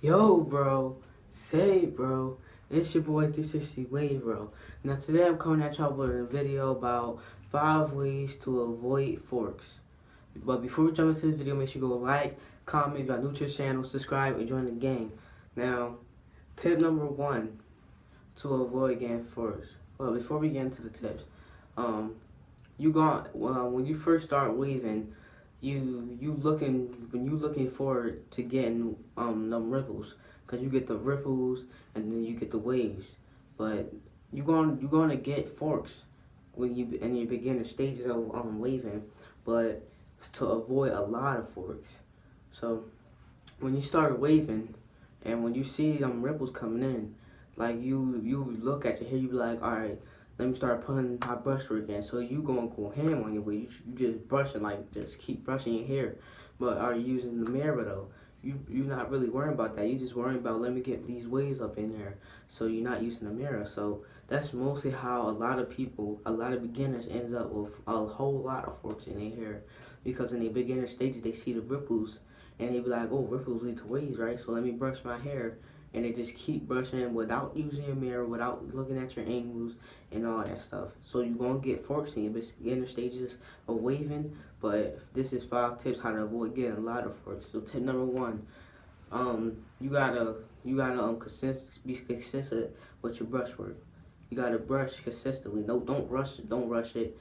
Yo, bro. Say, bro. It's your boy 360 Wave, bro. Now, today I'm coming at y'all with a video about 5 ways to avoid forks. But before we jump into this video, make sure you go like, comment if you're new to the channel, subscribe, and join the gang. Now, tip number 1 to avoid getting forks. Well, before we get into the tips, um, when you first start waving, you looking forward to getting them ripples, cause you get the ripples and then you get the waves, but you gonna get forks when you in your beginner stages of waving, but to avoid a lot of forks. So when you start waving and when you see them ripples coming in, like you look at your hair, you be like, all right, let me start putting my brushwork in. So you gonna go ham on your wave. You just brushing, like just keep brushing your hair. But are you using the mirror though? You not really worrying about that. You just worrying about, let me get these waves up in there. So you're not using the mirror. So that's mostly how a lot of people, a lot of beginners ends up with a whole lot of forks in their hair, because in the beginner stages they see the ripples and they be like, oh, ripples lead to waves, right? So let me brush my hair. And they just keep brushing without using your mirror, without looking at your angles and all that stuff. So you're going to get forks in your beginner stages of waving. But this is 5 tips how to avoid getting a lot of forks. So tip number 1, be consistent with your brushwork. You gotta brush consistently. No, don't rush it. Don't rush it.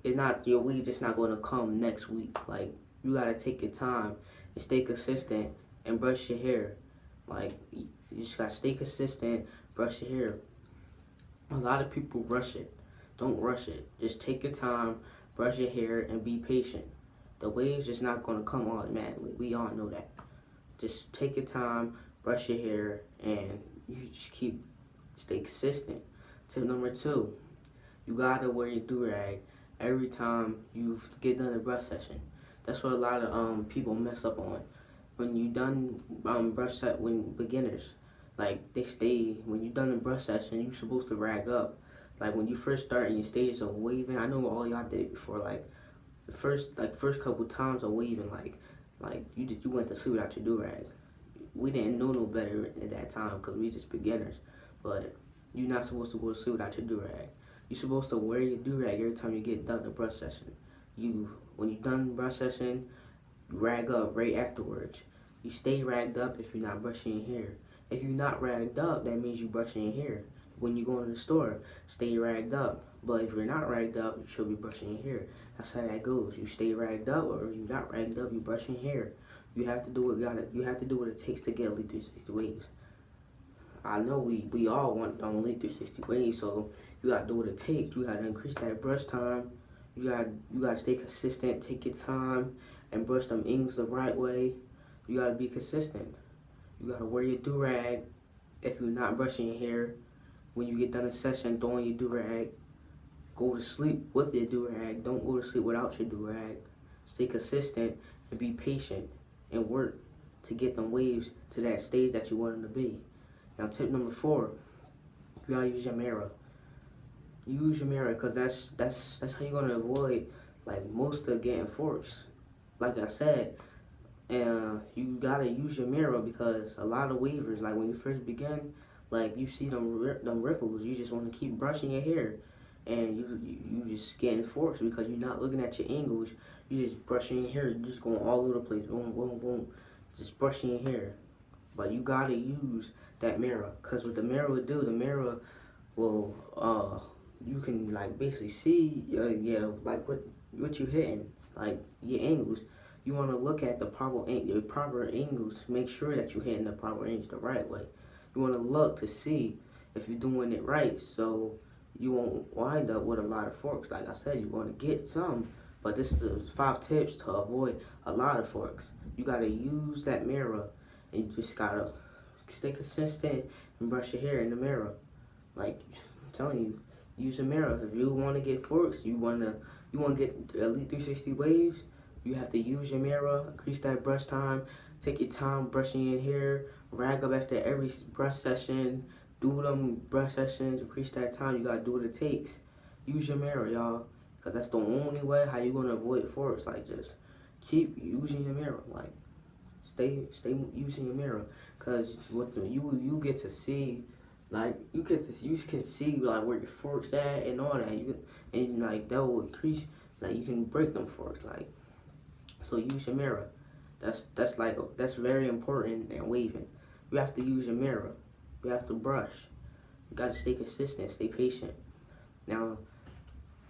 It's not, your weed just not gonna come next week. Like, you gotta take your time and stay consistent and brush your hair. Like, you just gotta stay consistent, brush your hair. A lot of people rush it. Don't rush it. Just take your time, brush your hair, and be patient. The wave's just not gonna come automatically. We all know that. Just take your time, brush your hair, and you just stay consistent. Tip number 2, you gotta wear your do-rag every time you get done a brush session. That's what a lot of people mess up on. When you done brush set, when beginners, like they stay, when you done the brush session, you supposed to rag up. Like when you first start in your stages of waving, I know all y'all did it before. Like the first couple times of waving, like you went to sleep without your do rag. We didn't know no better at that time because we just beginners. But you're not supposed to go to sleep without your do rag. You're supposed to wear your do rag every time you get done the brush session. When you done brush session, rag up right afterwards. You stay ragged up if you're not brushing your hair. If you're not ragged up, that means you're brushing your hair. When you go in the store, stay ragged up. But if you're not ragged up, you should be brushing your hair. That's how that goes. You stay ragged up, or if you're not ragged up, you're brushing your hair. You have to do what it takes to get Elite 360 waves. I know we all want Elite 360 waves, so you gotta do what it takes. You gotta increase that brush time. You gotta stay consistent, take your time, and brush them ends the right way. You gotta be consistent. You gotta wear your do-rag if you're not brushing your hair. When you get done a session, throw on your do-rag. Go to sleep with your do-rag. Don't go to sleep without your do-rag. Stay consistent and be patient and work to get them waves to that stage that you want them to be. Now, tip number 4, you gotta use your mirror. Use your mirror, because that's how you're gonna avoid like most of getting forks. Like I said, and you gotta use your mirror, because a lot of wavers, like when you first begin, like you see them ripples, you just want to keep brushing your hair, and you just getting forks because you're not looking at your angles. You just brushing your hair, you just going all over the place, boom, boom, boom, just brushing your hair. But you gotta use that mirror, cause what the mirror will do, the mirror will you can like basically see like what you hitting, like your angles. You want to look at the proper angles, make sure that you're hitting the proper angles the right way. You want to look to see if you're doing it right, so you won't wind up with a lot of forks. Like I said, you're going to get some, but this is the 5 tips to avoid a lot of forks. You got to use that mirror, and you just got to stay consistent and brush your hair in the mirror. Like I'm telling you, use a mirror. If you want to get forks, you want to get Elite 360 waves, you have to use your mirror, increase that brush time, take your time brushing your hair, rag up after every brush session, do them brush sessions, increase that time. You gotta do what it takes. Use your mirror, y'all, because that's the only way how you gonna avoid forks. Like, just keep using your mirror. Like, stay using your mirror, cause you get to see, like you can see like where your forks at and all that. And like that will increase, like you can break them forks, like, so use your mirror. That's very important in waving. You have to use your mirror. You have to brush. You gotta stay consistent, stay patient. Now,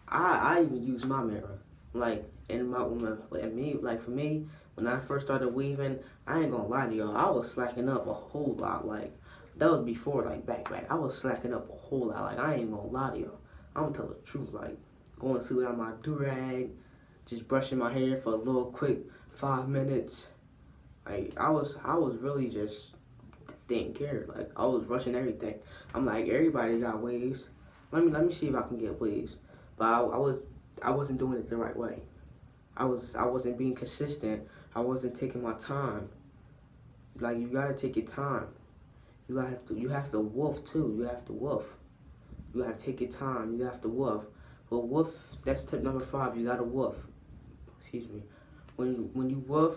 I even use my mirror. Like for me, when I first started weaving, I ain't gonna lie to y'all, I was slacking up a whole lot. Like that was before, like back. I was slacking up a whole lot. Like I ain't gonna lie to y'all. I'm gonna tell the truth. Like going to without my do-rag, just brushing my hair for a little quick 5 minutes. Like I was really just didn't care. Like I was rushing everything. I'm like, everybody got waves. Let me see if I can get waves. But I wasn't doing it the right way. I wasn't being consistent. I wasn't taking my time. Like you gotta take your time. You have to woof too. You have to woof. You gotta take your time. You have to woof. Well, woof. That's tip number 5. You gotta woof. Excuse me. When you woof,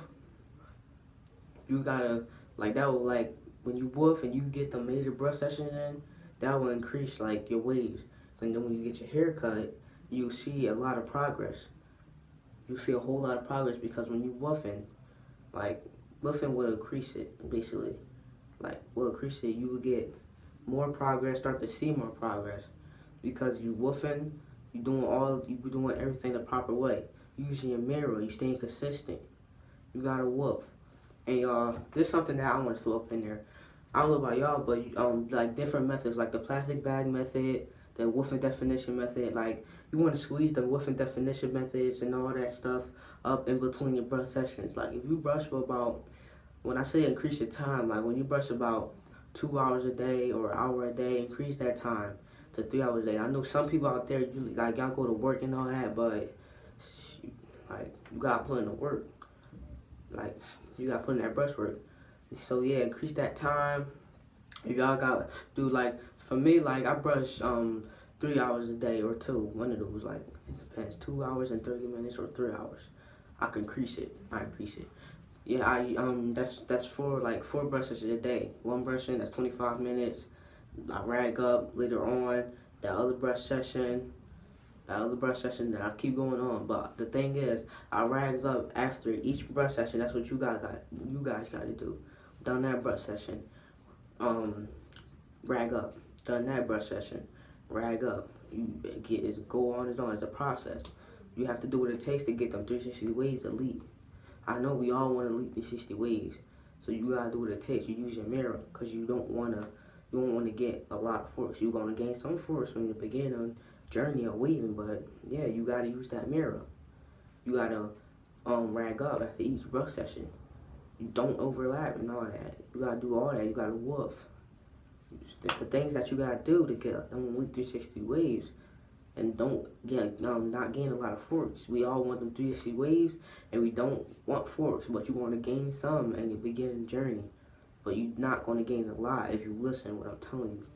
you gotta like that will like when you woof and you get the major brush sessions in, that will increase like your waves. And then when you get your hair cut, you see a lot of progress. You see a whole lot of progress because when you woofing, like woofing will increase it basically. Like will increase it, you will get more progress, start to see more progress because you woofing, you doing everything the proper way. You using your mirror, you staying consistent. You gotta woof. And y'all, there's something that I want to throw up in there. I don't know about y'all, but like different methods, like the plastic bag method, the woofing definition method. Like you want to squeeze the woofing definition methods and all that stuff up in between your brush sessions. Like if you brush for about, when I say increase your time, like when you brush about 2 hours a day or an hour a day, increase that time to 3 hours a day. I know some people out there, like y'all go to work and all that, but like you gotta put in the work. Like you gotta put in that brush work. So yeah, increase that time. If y'all got do like for me, like I brush 3 hours a day or 2. One of those, like it depends. 2 hours and 30 minutes or 3 hours. I can increase it. Yeah, that's four brushes a day. One brushing, that's 25 minutes. I rag up later on. That other brush session that I keep going on. But the thing is, I rags up after each brush session. That's what you guys got to do. Done that brush session, rag up. Done that brush session, rag up. Go on and on. It's a process. You have to do what it takes to get them 360 waves elite. I know we all want elite 360 waves, so you gotta do what it takes. You use your mirror because you don't wanna get a lot of force. You're gonna gain some force when you begin on journey of weaving, but yeah, you gotta use that mirror. You gotta rag up after each brush session. You don't overlap and all that. You gotta do all that. You gotta woof. It's the things that you gotta do to get them elite 360 waves, and don't get not gain a lot of forks. We all want them 360 waves, and we don't want forks, but you want to gain some in your beginning journey. But you're not going to gain a lot if you listen to what I'm telling you.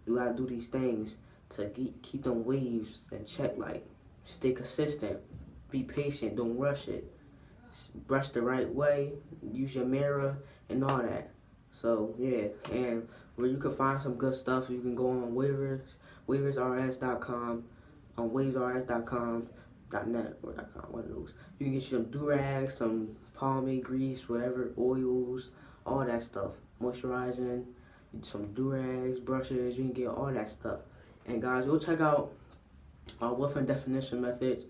You gotta do these things to keep them waves in check. Like stay consistent, be patient, don't rush it. Brush the right way, use your mirror, and all that. So yeah, and where you can find some good stuff, you can go on waversrs.com, on wavesrs.com, .net or .com, one of those. You can get you some do-rags, some pomade grease, whatever, oils, all that stuff. Moisturizing, some do-rags, brushes, you can get all that stuff. And guys, go check out our woofing definition methods.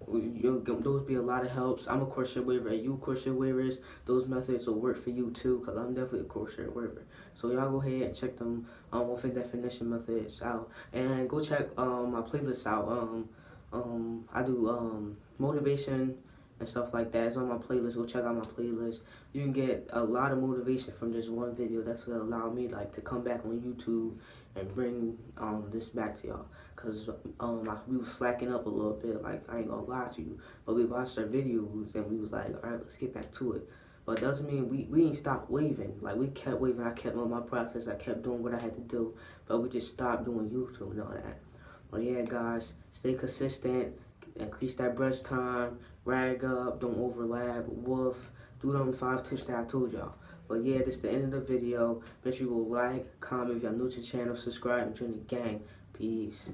Those be a lot of helps. I'm a crochet waver, and you crochet waivers. Those methods will work for you too, because I'm definitely a crochet waver. So y'all go ahead and check them woofing definition methods out. And go check my playlists out. I do motivation and stuff like that. It's on my playlist. Go check out my playlist. You can get a lot of motivation from just one video. That's what allowed me like to come back on YouTube and bring this back to y'all. Cause we was slacking up a little bit. Like I ain't gonna lie to you, but we watched our videos and we was like, all right, let's get back to it. But it doesn't mean we ain't stopped waving. Like we kept waving. I kept on my process. I kept doing what I had to do. But we just stopped doing YouTube and all that. But yeah, guys, stay consistent. Increase that brush time. Rag up. Don't overlap. Woof. Do them 5 tips that I told y'all. But yeah, this is the end of the video. Make sure you go like, comment if y'all new to the channel, subscribe, and join the gang. Peace.